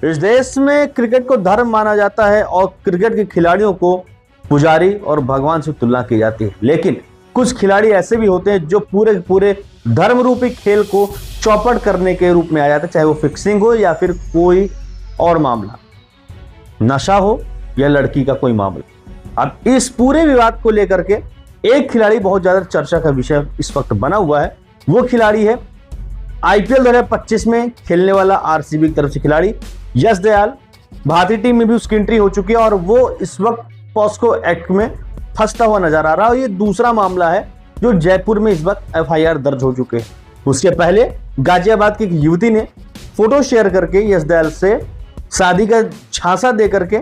इस देश में क्रिकेट को धर्म माना जाता है और क्रिकेट के खिलाड़ियों को पुजारी और भगवान से तुलना की जाती है, लेकिन कुछ खिलाड़ी ऐसे भी होते हैं जो पूरे पूरे धर्म रूपी खेल को चौपट करने के रूप में आ जाते हैं, चाहे वो फिक्सिंग हो या फिर कोई और मामला, नशा हो या लड़की का कोई मामला। अब इस पूरे विवाद को लेकर के एक खिलाड़ी बहुत ज्यादा चर्चा का विषय इस वक्त बना हुआ है। वो खिलाड़ी है आईपीएल 2025 में खेलने वाला आरसीबी की तरफ से खिलाड़ी यश दयाल। भारतीय टीम में भी उसकी एंट्री हो चुकी है और वो इस वक्त पॉस्को एक्ट में फंसता हुआ नजर आ रहा है। और ये दूसरा मामला है जो जयपुर में इस वक्त एफआईआर दर्ज हो चुके हैं। उसके पहले गाजियाबाद की एक युवती ने फोटो शेयर करके यश दयाल से शादी का झांसा दे करके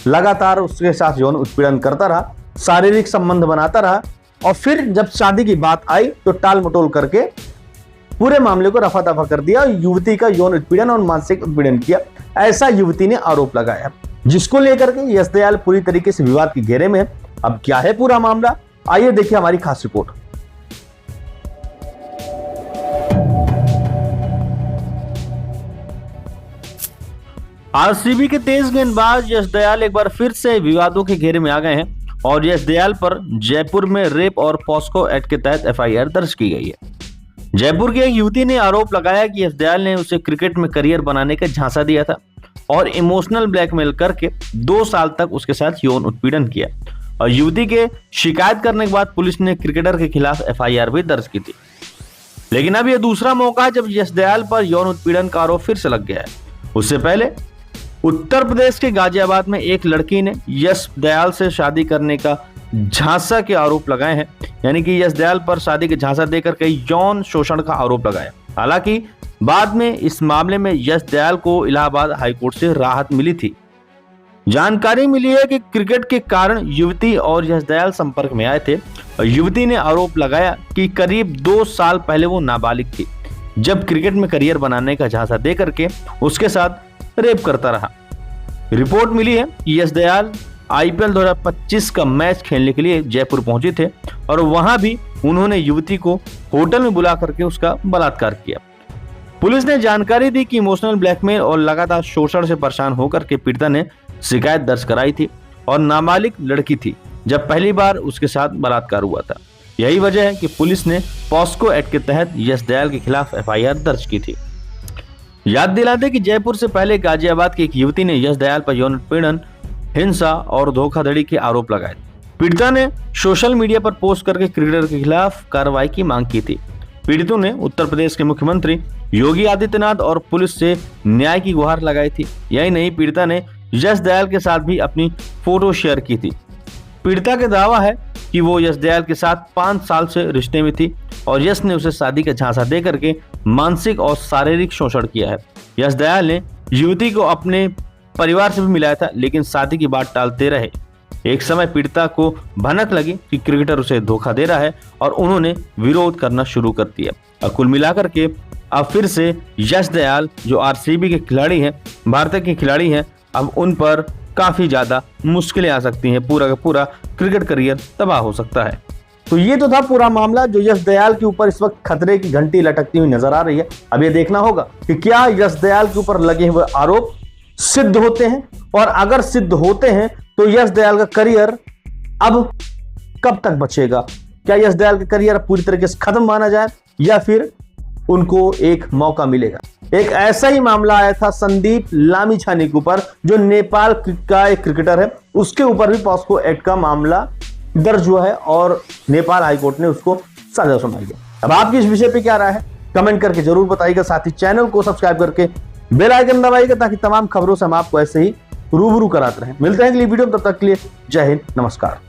लगातार उसके साथ यौन उत्पीड़न करता रहा, शारीरिक संबंध बनाता रहा और फिर जब शादी की बात आई तो टाल मटोल करके पूरे मामले को रफा दफा कर दिया। युवती का यौन उत्पीड़न और मानसिक उत्पीड़न किया, ऐसा युवती ने आरोप लगाया, जिसको लेकर के यश दयाल पूरी तरीके से विवाद के घेरे में है। अब क्या है पूरा मामला, आइए देखिए हमारी खास रिपोर्ट। आरसीबी के तेज गेंदबाज यश दयाल एक बार फिर से विवादों के घेरे में आ गए हैं और यश दयाल पर जयपुर में रेप और पॉस्को एक्ट के तहत एफआईआर दर्ज की गई है। जयपुर की एक युवती ने आरोप लगाया कि यश दयाल ने उसे क्रिकेट में करियर बनाने का झांसा दिया था और इमोशनल ब्लैकमेल करके 2 साल तक उसके साथ यौन उत्पीड़न किया और युवती के शिकायत करने के बाद पुलिस ने क्रिकेटर के खिलाफ एफआईआर भी दर्ज की थी। लेकिन अब यह दूसरा मौका है जब यश दयाल पर यौन उत्पीड़न का आरोप फिर से लग गया है। उससे पहले उत्तर प्रदेश के गाजियाबाद में एक लड़की ने यश दयाल से शादी करने का झांसा के आरोप लगाए हैं, यानी कि यश दयाल पर शादी के झांसा देकर कई यौन शोषण का आरोप लगाया। हालांकि बाद में इस मामले में यश दयाल को इलाहाबाद हाईकोर्ट से राहत मिली थी। जानकारी मिली है कि क्रिकेट के कारण युवती और यश दयाल संपर्क में आए थे और युवती ने आरोप लगाया कि करीब 2 साल पहले वो नाबालिग थी जब क्रिकेट में करियर बनाने का झांसा देकर के उसके साथ रेप करता रहा। रिपोर्ट मिली है कि यश दयाल आईपीएल 2025 का मैच खेलने के लिए जयपुर पहुंचे थे और वहां भी उन्होंने युवती को होटल में बुला करके उसका बलात्कार किया। पुलिस ने जानकारी दी कि इमोशनल ब्लैकमेल और लगातार शोषण से परेशान होकर के पीड़िता ने शिकायत दर्ज कराई थी और नाबालिग लड़की थी जब पहली बार उसके साथ बलात्कार हुआ था। यही वजह है कि पुलिस ने पॉस्को एक्ट के तहत यश दयाल के खिलाफ एफआईआर दर्ज की थी। याद दिला दें कि जयपुर से पहले गाजियाबाद की एक युवती ने यश दयाल पर यौन उत्पीड़न, हिंसा और धोखाधड़ी के आरोप लगाए। पीड़िता ने सोशल मीडिया पर पोस्ट करके क्रिकेटर के खिलाफ कार्रवाई की मांग की थी। पीड़ितों ने उत्तर प्रदेश के मुख्यमंत्री योगी आदित्यनाथ और पुलिस से न्याय की गुहार लगाई थी। यही नहीं, पीड़िता ने यश दयाल के साथ भी अपनी फोटो शेयर की थी। पीड़िता का दावा है कि वो यश दयाल के साथ 5 साल से रिश्ते में थी और यश ने उसे शादी का झांसा दे करके मानसिक और शारीरिक शोषण किया है। यश दयाल ने युवती को अपने परिवार से भी मिलाया था, लेकिन शादी की बात टालते रहे। एक समय पीड़िता को भनक लगी कि क्रिकेटर उसे धोखा दे रहा है और उन्होंने विरोध करना शुरू कर दिया। और कुल मिलाकर के अब फिर से यश दयाल जो आरसीबी के खिलाड़ी हैं, भारत के खिलाड़ी हैं, अब उन पर काफी ज्यादा मुश्किलें आ सकती हैं। पूरा का पूरा क्रिकेट करियर तबाह हो सकता है। तो ये तो था पूरा मामला जो यश दयाल के ऊपर इस वक्त खतरे की घंटी लटकती हुई नजर आ रही है। अब ये देखना होगा कि क्या यश दयाल के ऊपर लगे हुए आरोप सिद्ध होते हैं, और अगर सिद्ध होते हैं तो यश दयाल का करियर अब कब तक बचेगा। क्या यश दयाल का करियर पूरी तरीके से खत्म माना जाए या फिर उनको एक मौका मिलेगा। एक ऐसा ही मामला आया था संदीप लामिछाने के ऊपर, जो नेपाल का एक क्रिकेटर है, उसके ऊपर भी पॉस्को एक्ट का मामला दर्ज हुआ है और नेपाल हाईकोर्ट ने उसको सजा सुनाई है। अब आपकी इस विषय पे क्या राय है, कमेंट करके जरूर बताइएगा। साथ ही चैनल को सब्सक्राइब करके बेल आइकन दबाइएगा ताकि तमाम खबरों से हम आपको ऐसे ही रूबरू कराते रहें। मिलते हैं अगली वीडियो में, तब तक के लिए जय हिंद, नमस्कार।